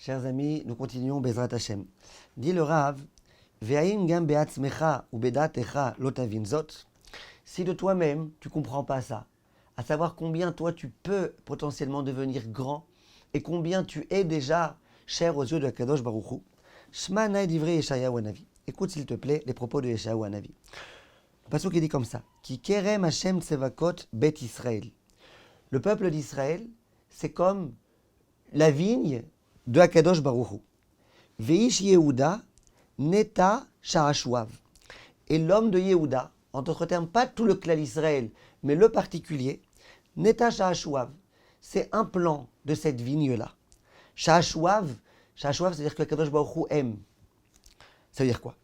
Chers amis, nous continuons Bezrat Hashem. Dit le Rav, Ve'aim gam be'atzmecha ou be'datecha lo tavin zot. Si de toi-même, tu ne comprends pas ça, à savoir combien toi tu peux potentiellement devenir grand et combien tu es déjà cher aux yeux de Kadosh Baruch Hu, Shma nae divrei Yeshayahu Hanavi. Écoute s'il te plaît les propos de Yeshayahu Hanavi. Le pasuk qui dit comme ça, Ki kerem Hashem tsevakot bet Israël. Le peuple d'Israël, c'est comme la vigne de Akadosh Baruch Hu. Veish Yehuda neta sha'ashuav. Et l'homme de Yehuda, en d'autres termes, pas tout le clan d'Israël, mais le particulier, neta sha'ashuav. C'est un plan de cette vigne-là. Sha'ashuav, c'est-à-dire que Akadosh Baruch Hu aime. Ça veut dire quoi?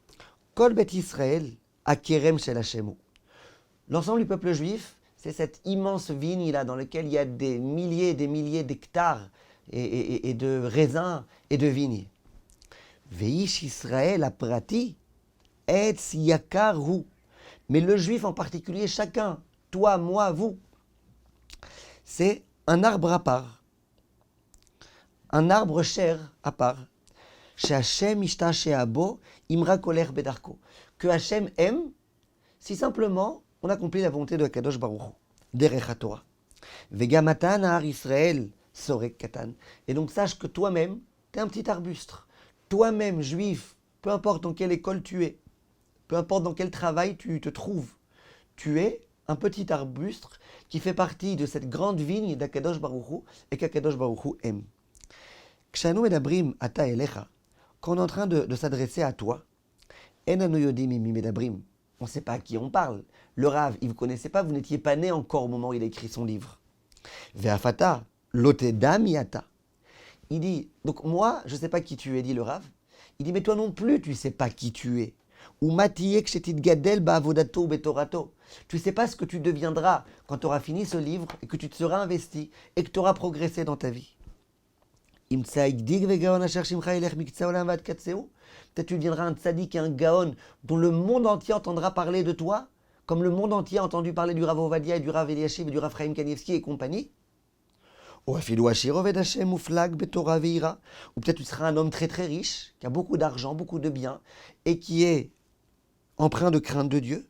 Kol bet Israël akerem shel Hashemu. L'ensemble du peuple juif, c'est cette immense vigne-là dans laquelle il y a des milliers et des milliers d'hectares et de raisins et de vignes. Veish Israël aprati etz yakar hu. Mais le juif en particulier, chacun, toi, moi, vous, c'est un arbre à part. Un arbre cher à part. Chez Hashem ishtache abo imra koler bedarko. Que Hashem aime si simplement on accomplit la volonté de Kadosh Baruch Hu. Derech HaTorah. Vegamatan har Israël sorek katan. Et donc sache que toi-même, tu es un petit arbuste. Toi-même, juif, peu importe dans quelle école tu es, peu importe dans quel travail tu te trouves, tu es un petit arbuste qui fait partie de cette grande vigne d'Akadosh Baruch Hu et qu'Akadosh Baruch Hu aime. Kshanu medabrim ata elecha, quand on est en train de s'adresser à toi, enanu yodim imi medabrim, on ne sait pas à qui on parle. Le Rav, il ne vous connaissait pas, vous n'étiez pas né encore au moment où il a écrit son livre. Ve'afata loteda miata. Il dit, donc moi, je ne sais pas qui tu es, dit le Rav. Il dit, mais toi non plus, tu ne sais pas qui tu es. Ou matiyek shetit gadel ba'avodato betorato. Tu ne sais pas ce que tu deviendras quand tu auras fini ce livre et que tu te seras investi et que tu auras progressé dans ta vie. Peut-être tu deviendras un tzaddik et un gaon dont le monde entier entendra parler de toi, comme le monde entier a entendu parler du Rav Ovadia et du Rav Eliashiv et du Rav Chaim Kanievski et compagnie. Ou peut-être tu seras un homme très très riche, qui a beaucoup d'argent, beaucoup de biens, et qui est empreint de crainte de Dieu,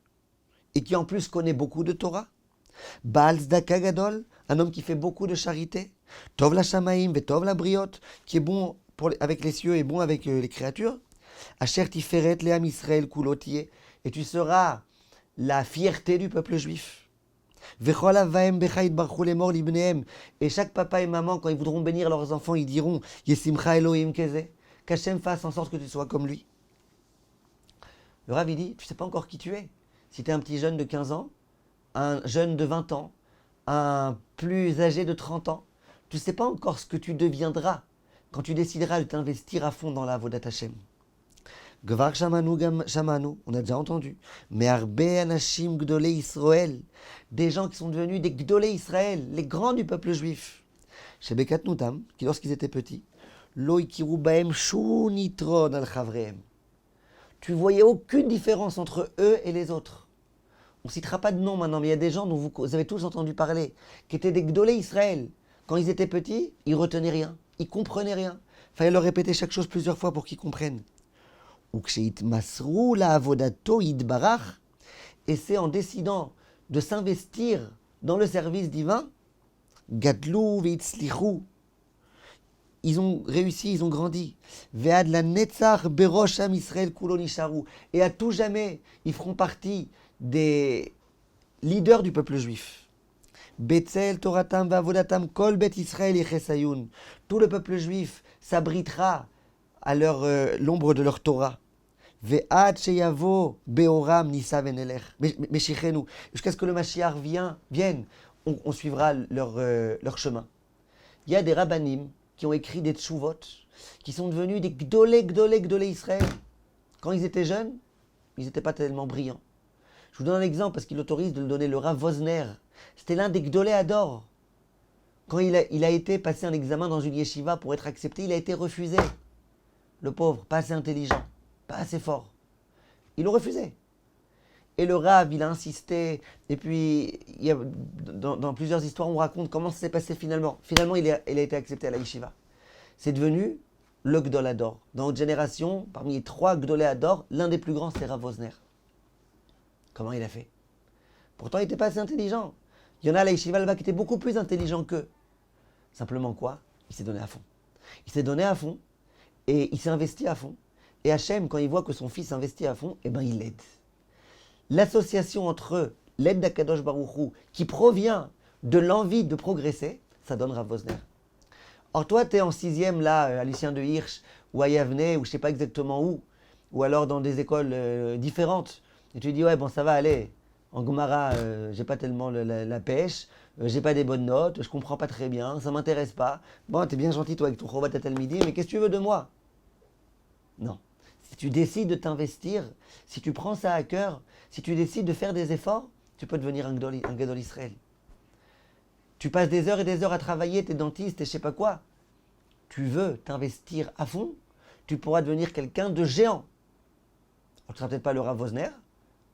et qui en plus connaît beaucoup de Torah. Baal Tzedaka Gadol, un homme qui fait beaucoup de charité. Tov la Shamaim ve Tov la Briot, qui est bon avec les cieux et bon avec les créatures. Asher Tiferet Le'am Israël Kulotier, et tu seras la fierté du peuple juif. Et chaque papa et maman, quand ils voudront bénir leurs enfants, ils diront Yesimcha Elohim Keze, qu'Hachem fasse en sorte que tu sois comme lui. Le Rav, il dit, tu ne sais pas encore qui tu es. Si tu es un petit jeune de 15 ans, un jeune de 20 ans, un plus âgé de 30 ans, tu ne sais pas encore ce que tu deviendras quand tu décideras de t'investir à fond dans la Avodat Hashem. Gvar shamanu gam shamanu, on a déjà entendu. Mais arbe anashim gdolei Israël, des gens qui sont devenus des gdolei Israël, les grands du peuple juif. Chez Bekat Nutam, qui lorsqu'ils étaient petits, lo ikiru baem shu nitron al chavreem. Tu voyais aucune différence entre eux et les autres. On ne citera pas de nom maintenant, mais il y a des gens dont vous avez tous entendu parler, qui étaient des gdolei Israël. Quand ils étaient petits, ils retenaient rien, ils comprenaient rien. Il fallait leur répéter chaque chose plusieurs fois pour qu'ils comprennent. Et c'est en décidant de s'investir dans le service divin, gadlou veitzlichou, ils ont réussi, ils ont grandi. Ve'ad la netzach berosh am Israël kulo nisharu, et à tout jamais, ils feront partie des leaders du peuple juif. Betzel toratam va'avodatam kol bet Israël yechesayun. Tout le peuple juif s'abritera à l'ombre de leur Torah. Ve'ad sheyavo beoram nisa venelech meshichenu. Jusqu'à ce que le Mashiach vienne, on suivra leur chemin. Il y a des rabbanim qui ont écrit des tshuvot, qui sont devenus des gdolé Israël. Quand ils étaient jeunes, ils n'étaient pas tellement brillants. Je vous donne un exemple parce qu'il autorise de le donner, le Rav Wosner. C'était l'un des gdolé Ador. Quand il a été passer un examen dans une yeshiva pour être accepté, il a été refusé. Le pauvre, pas assez intelligent, pas assez fort. Ils l'ont refusé. Et le Rav, il a insisté. Et puis, dans plusieurs histoires, on raconte comment ça s'est passé finalement. Finalement, il a été accepté à la yeshiva. C'est devenu le Gdol Hador. Dans notre génération, parmi les 3 Gdolé Hador, l'un des plus grands, c'est Rav Wosner. Comment il a fait? Pourtant, il n'était pas assez intelligent. Il y en a à la Yeshiva là-bas qui étaient beaucoup plus intelligents qu'eux. Simplement quoi? Il s'est donné à fond. Il s'est donné à fond et il s'est investi à fond. Et Hachem, quand il voit que son fils s'investit à fond, eh ben il l'aide. L'association entre l'aide d'Akadosh Baruch Hu, qui provient de l'envie de progresser, ça donne Rav Wosner. Or toi, tu es en 6e là, à Lucien de Hirsch, ou à Yavne, ou je ne sais pas exactement où, ou alors dans des écoles différentes. Et tu dis, ouais, bon, ça va aller. En Gomara, j'ai pas tellement la pêche, j'ai pas des bonnes notes, je comprends pas très bien, ça m'intéresse pas. Bon, t'es bien gentil toi avec ton Chovat Talmidi, mais qu'est-ce que tu veux de moi? Non. Si tu décides de t'investir, si tu prends ça à cœur, si tu décides de faire des efforts, tu peux devenir un Gadol Israël. Tu passes des heures et des heures à travailler, t'es dentiste et je sais pas quoi. Tu veux t'investir à fond, tu pourras devenir quelqu'un de géant. Alors, tu ne seras peut-être pas le Rav Wosner,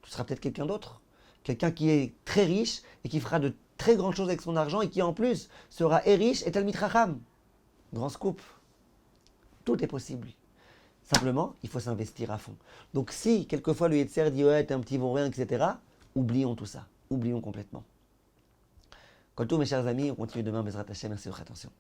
tu seras peut-être quelqu'un d'autre. Quelqu'un qui est très riche et qui fera de très grandes choses avec son argent et qui en plus sera riche et Talmid Chacham. Grand scoop. Tout est possible. Simplement, il faut s'investir à fond. Donc si, quelquefois, le Yetzer dit « ouais, t'es un petit vaurien, etc. » oublions tout ça. Oublions complètement. Quant à mes chers amis, on continue demain, Bezrat Hashem. Merci de votre attention.